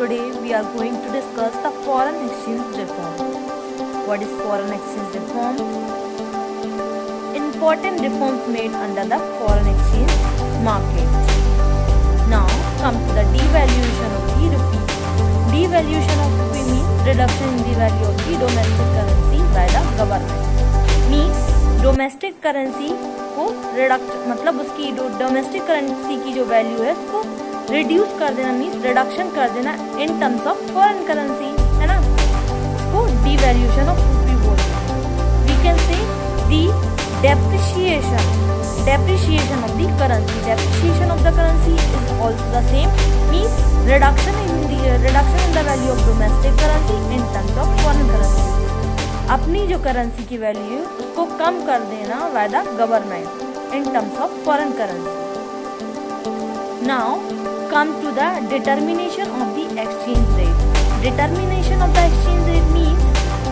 today we are going to discuss the foreign exchange reform. What is foreign exchange reform? Important reforms made under the foreign exchange market. Now come to the devaluation of the rupee. Devaluation of rupee means reduction in the value of the domestic currency by the government. Means domestic currency को मतलब उसकी domestic currency की जो value है उसको reduce कर देना, means reduction कर देना इन टर्म्स ऑफ फॉरेन करेंसी, है ना, उसको डिवैल्यूएशन ऑफ रूपी बोलते हैं. We can say the depreciation of the currency. Depreciation of the currency is also the same, means reduction in the value of domestic currency in terms of foreign currency. अपनी जो currency की value उसको कम कर देना by the government in terms of foreign currency. Now come to the determination of the exchange rate. Determination of the exchange rate means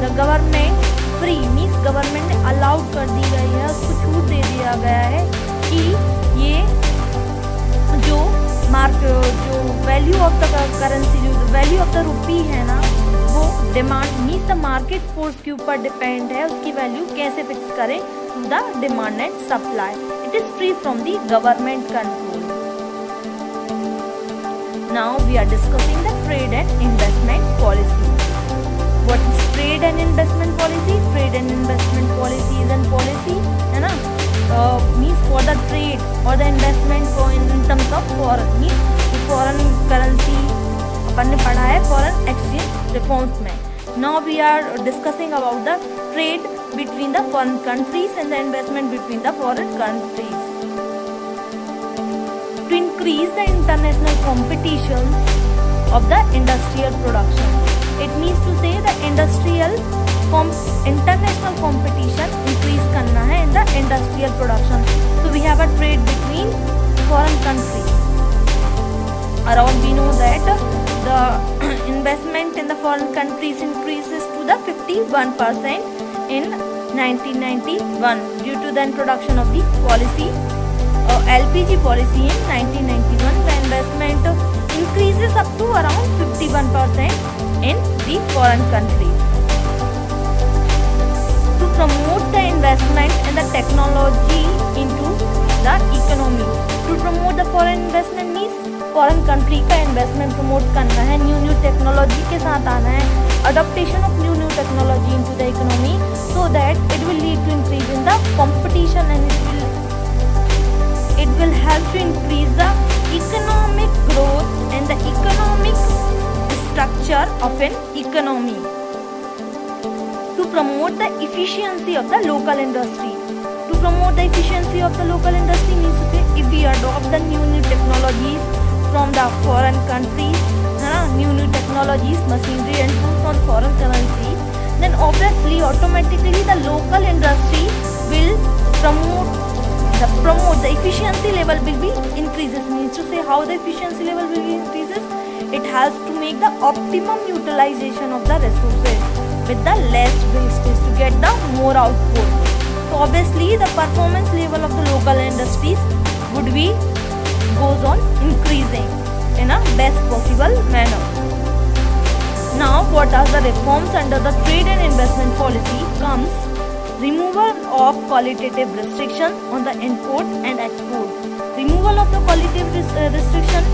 the government free, means government ने allowed कर दी गई है, उसको छूट दे दिया गया है कि ये जो वैल्यू ऑफ द करेंसी, जो वैल्यू ऑफ द रूपी है ना, वो demand means the market force के ऊपर डिपेंड है, उसकी वैल्यू कैसे फिक्स करें to the demand and supply. It is free from the government control. Now we are discussing the trade and investment policy. What is trade and investment policy? Trade and investment policy is an policy, है ना, means for the trade और the investment for in terms of foreign, means foreign currency अपन ने पढ़ा है foreign exchange reforms में. Now we are discussing about the trade between the foreign countries and the investment between the foreign countries. To increase the international competition of the industrial production. It means to say the international competition increase करना है in the industrial production. So we have a trade between foreign countries. Around we know that the investment in the foreign countries increases to the 51% in 1991 due to the introduction of the policy LPG policy in 1991. The investment increases up to around 51% in the foreign countries. To promote the investment and the technology into the economy. To promote the foreign investment means foreign country का investment promote करना है, new technology के साथ आना है, adaptation of new technology into the economy so that it will lead to increase in the competition and it will help to increase the economic growth and the economic structure of an economy. To promote the efficiency of the local industry. To promote the efficiency of the local industry means that if we adopt the new technologies from the foreign countries, new technologies, machinery and tools from foreign currency, then obviously automatically the local industry will promote the efficiency level will be increases. Means to say how the efficiency level will be increases, it has to make the optimum utilization of the resources with the less wastage to get the more output. So obviously the performance level of the local industries would be goes on increasing in a best possible manner. Now what are the reforms under the trade and investment policy? Comes removal of qualitative restrictions on the import and export. Removal of the qualitative restriction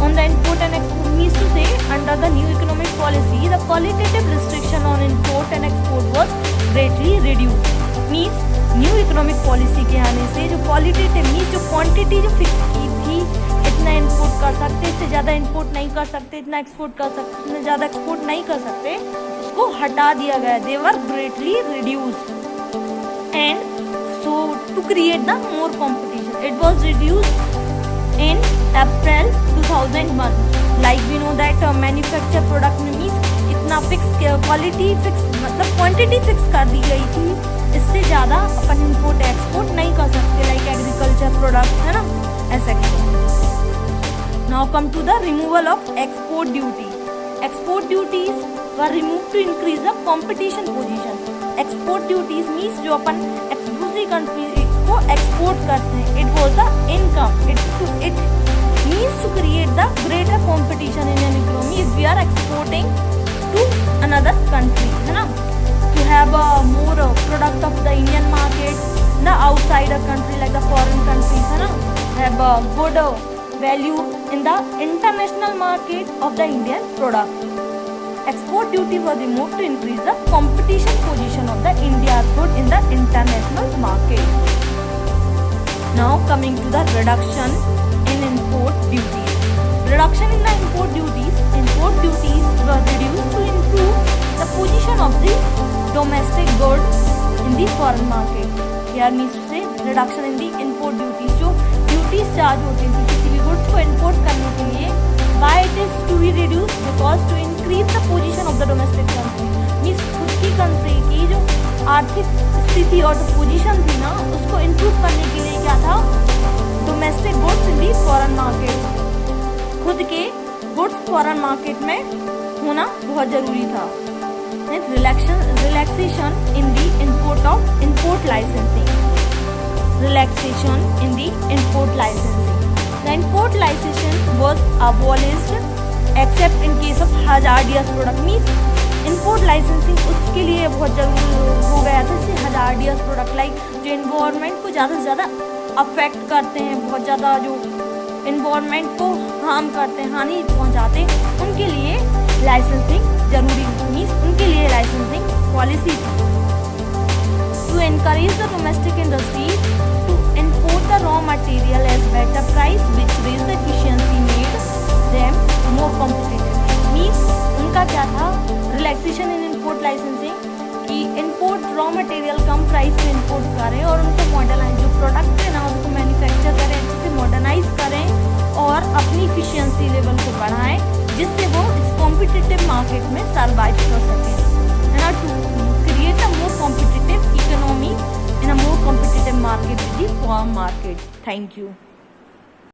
on the import and export means to say under the new economic policy the qualitative restriction on import and export was greatly reduced. Means new economic policy के आने से जो qualitative means जो quantity जो fix की थी, इतना import कर सकते, इससे ज़्यादा इंपोर्ट नहीं कर सकते, इतना एक्सपोर्ट कर सकते, इतना ज़्यादा एक्सपोर्ट नहीं कर सकते, उसको हटा दिया गया. They were greatly reduced and so to create the more competition it was reduced in April 2001. Like we know that manufacture product में मीन्स इतना फिक्स क्वालिटी फिक्स मतलब क्वांटिटी फिक्स कर दी गई थी, इससे ज़्यादा अपन इंपोर्ट एक्सपोर्ट नहीं कर सकते, लाइक एग्रीकल्चर प्रोडक्ट, है ना, ऐसा. Now come to the removal of export duty. Export duties were remove to increase the competition position. Export duties means जो अपन दूसरी कंट्री को एक्सपोर्ट करते हैं, it was the income, it means to create the greater competition in an economy if we are exporting to another country, है ना, to have a more product of the Indian market, the outsider country like the foreign countries, है ना, have a good value in the international market of the Indian product. Export duty was removed to increase the competition position of the India's good in the international market. Now coming to the reduction in import duties. Reduction in the import duties. Import duties were reduced to improve the position of the domestic good in the foreign market. Here means to say reduction in the import duties. जो duties charge होती थी किसी भी goods को import करने के लिए, why it is to be reduced? Because to increase the position of the domestic country. means खुद की country की जो आर्थिक स्थिति और पोजीशन थी ना, उसको इम्प्रूव करने के लिए क्या था, domestic goods in the foreign market, खुद के गुड्स फॉरेन मार्केट में होना बहुत जरूरी था. Relaxation in the import licensing. Relaxation in the import licensing. The import licensing was abolished except in case of hazardous product. means import licensing उसके लिए बहुत जरूरी हो गया था. जैसे hazardous product लाइक जो इन्वायरमेंट को ज़्यादा से ज़्यादा अफेक्ट करते हैं, बहुत ज़्यादा जो इन्वायरमेंट को हार्म करते हैं, हानि पहुंचाते हैं, उनके लिए लाइसेंसिंग जरूरी मीन्स उनके लिए लाइसेंसिंग पॉलिसी थी. To encourage the domestic industry to import the raw material as better price which raise the efficiency made them more competitive. Means उनका क्या था, रिलैक्सेशन इन इम्पोर्ट लाइसेंसिंग, कि इम्पोर्ट रॉ मटेरियल कम price पे import करें और उनको modernise जो प्रोडक्ट है ना उसको मैन्युफैक्चर करें, अच्छे से मॉडर्नाइज करें और अपनी इफिशिएंसी लेवल को बढ़ाएं जिससे वो इस कॉम्पिटिटिव मार्केट में सर्वाइव कर सकें, है ना, to create a more competitive economy in a more competitive market with the foreign market. Thank you.